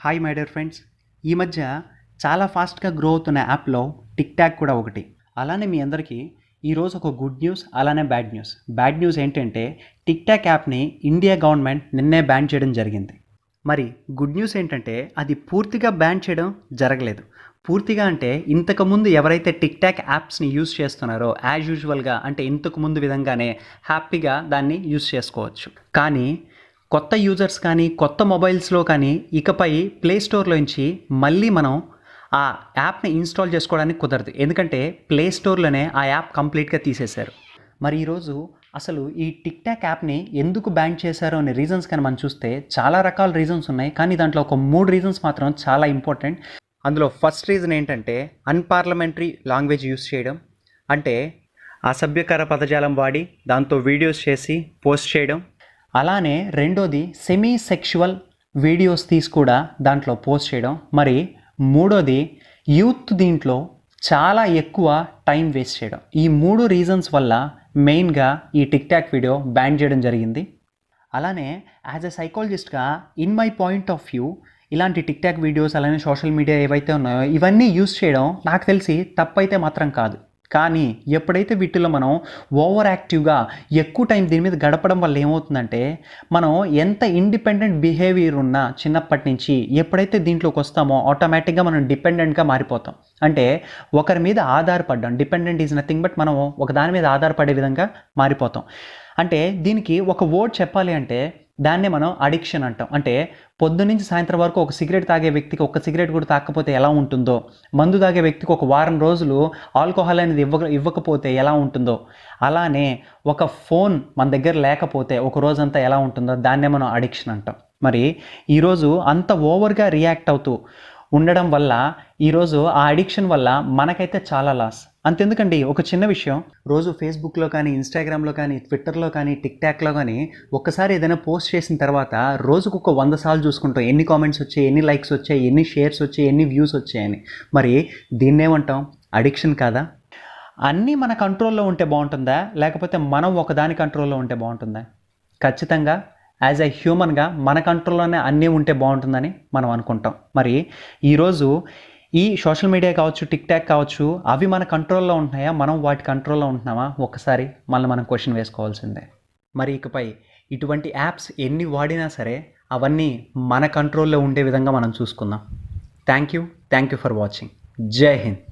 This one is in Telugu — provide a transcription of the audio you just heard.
Hi my dear friends. ఈ మధ్య చాలా ఫాస్ట్గా గ్రో అవుతున్న యాప్లో టిక్ టాక్ కూడా ఒకటి. అలానే మీ అందరికీ ఈరోజు ఒక గుడ్ న్యూస్, అలానే బ్యాడ్ న్యూస్. బ్యాడ్ న్యూస్ ఏంటంటే టిక్ టాక్ యాప్ని ఇండియా గవర్నమెంట్ నిన్నే బ్యాన్ చేయడం జరిగింది. మరి గుడ్ న్యూస్ ఏంటంటే అది పూర్తిగా బ్యాన్ చేయడం జరగలేదు. పూర్తిగా అంటే ఇంతకుముందు ఎవరైతే టిక్ టాక్ యాప్స్ని యూజ్ చేస్తున్నారో యాజ్ యూజువల్గా అంటే ఇంతకుముందు విధంగానే హ్యాపీగా దాన్ని యూజ్ చేసుకోవచ్చు. కానీ కొత్త యూజర్స్ కానీ కొత్త మొబైల్స్లో కానీ ఇకపై ప్లే స్టోర్లోంచి మళ్ళీ మనం ఆ యాప్ని ఇన్స్టాల్ చేసుకోవడానికి కుదరదు. ఎందుకంటే ప్లే స్టోర్లోనే ఆ యాప్ కంప్లీట్గా తీసేశారు. మరి ఈరోజు అసలు ఈ టిక్ టాక్ యాప్ని ఎందుకు బ్యాన్ చేశారో అనే రీజన్స్ కానీ మనం చూస్తే చాలా రకాల రీజన్స్ ఉన్నాయి. కానీ దాంట్లో ఒక 3 రీజన్స్ మాత్రం చాలా ఇంపార్టెంట్. అందులో ఫస్ట్ రీజన్ ఏంటంటే అన్పార్లమెంటరీ లాంగ్వేజ్ యూస్ చేయడం, అంటే అసభ్యకర పదజాలం వాడి దాంతో వీడియోస్ చేసి పోస్ట్ చేయడం. అలానే రెండోది సెమీ సెక్షువల్ వీడియోస్ తీసి కూడా దాంట్లో పోస్ట్ చేయడం. మరి మూడోది యూత్ దీంట్లో చాలా ఎక్కువ టైం వేస్ట్ చేయడం. ఈ 3 రీజన్స్ వల్ల మెయిన్గా ఈ టిక్ టాక్ వీడియో బ్యాన్ చేయడం జరిగింది. అలానే యాజ్ ఎ సైకాలజిస్ట్గా in my point of view ఇలాంటి టిక్ టాక్ వీడియోస్ అలానే సోషల్ మీడియా ఏవైతే ఉన్నాయో ఇవన్నీ యూస్ చేయడం నాకు తెలిసి తప్పైతే మాత్రం కాదు. కానీ ఎప్పుడైతే వీటిలో మనం ఓవర్ యాక్టివ్గా ఎక్కువ టైం దీని మీద గడపడం వల్ల ఏమవుతుందంటే మనం ఎంత ఇండిపెండెంట్ బిహేవియర్ ఉన్నా చిన్నప్పటి నుంచి ఎప్పుడైతే దీంట్లోకి వస్తామో ఆటోమేటిక్గా మనం డిపెండెంట్గా మారిపోతాం. అంటే ఒకరి మీద ఆధారపడ్డాం. డిపెండెంట్ ఈజ్ నథింగ్ బట్ మనం ఒక దాని మీద ఆధారపడే విధంగా మారిపోతాం. అంటే దీనికి ఒక వర్డ్ చెప్పాలి అంటే దాన్నే మనం అడిక్షన్ అంటాం. అంటే పొద్దున్నుంచి సాయంత్రం వరకు ఒక సిగరెట్ తాగే వ్యక్తికి ఒక సిగరెట్ కూడా తాగకపోతే ఎలా ఉంటుందో, మందు తాగే వ్యక్తికి ఒక వారం రోజులు ఆల్కహాల్ అనేది ఇవ్వకపోతే ఎలా ఉంటుందో, అలానే ఒక ఫోన్ మన దగ్గర లేకపోతే ఒక రోజంతా ఎలా ఉంటుందో దాన్నే మనం అడిక్షన్ అంటాం. మరి ఈరోజు అంత ఓవర్గా రియాక్ట్ అవుతూ ఉండడం వల్ల ఈరోజు ఆ అడిక్షన్ వల్ల మనకైతే చాలా లాస్. అంతెందుకండి, ఒక చిన్న విషయం, రోజు ఫేస్బుక్లో కానీ ఇన్స్టాగ్రామ్లో కానీ ట్విట్టర్లో కానీ టిక్ టాక్లో కానీ ఒక్కసారి ఏదైనా పోస్ట్ చేసిన తర్వాత రోజుకు ఒక 100 సార్లు చూసుకుంటాం ఎన్ని కామెంట్స్ వచ్చాయి, ఎన్ని లైక్స్ వచ్చాయి, ఎన్ని షేర్స్ వచ్చాయి, ఎన్ని వ్యూస్ వచ్చాయని. మరి దీన్నేమంటాం? అడిక్షన్ కాదా? అన్నీ మన కంట్రోల్లో ఉంటే బాగుంటుందా, లేకపోతే మనం ఒకదాని కంట్రోల్లో ఉంటే బాగుంటుందా? ఖచ్చితంగా యాజ్ ఎ హ్యూమన్గా మన కంట్రోల్లోనే అన్నీ ఉంటే బాగుంటుందని మనం అనుకుంటాం. మరి ఈరోజు ఈ సోషల్ మీడియా కావచ్చు, టిక్ టాక్ కావచ్చు, అవి మన కంట్రోల్లో ఉంటున్నాయా, మనం వాటి కంట్రోల్లో ఉంటున్నామా? ఒక్కసారి మనం క్వశ్చన్ వేసుకోవాల్సిందే. మరి ఇకపై ఇటువంటి యాప్స్ ఎన్ని వాడినా సరే అవన్నీ మన కంట్రోల్లో ఉండే విధంగా మనం చూసుకుందాం. Thank you for watching. జై హింద్.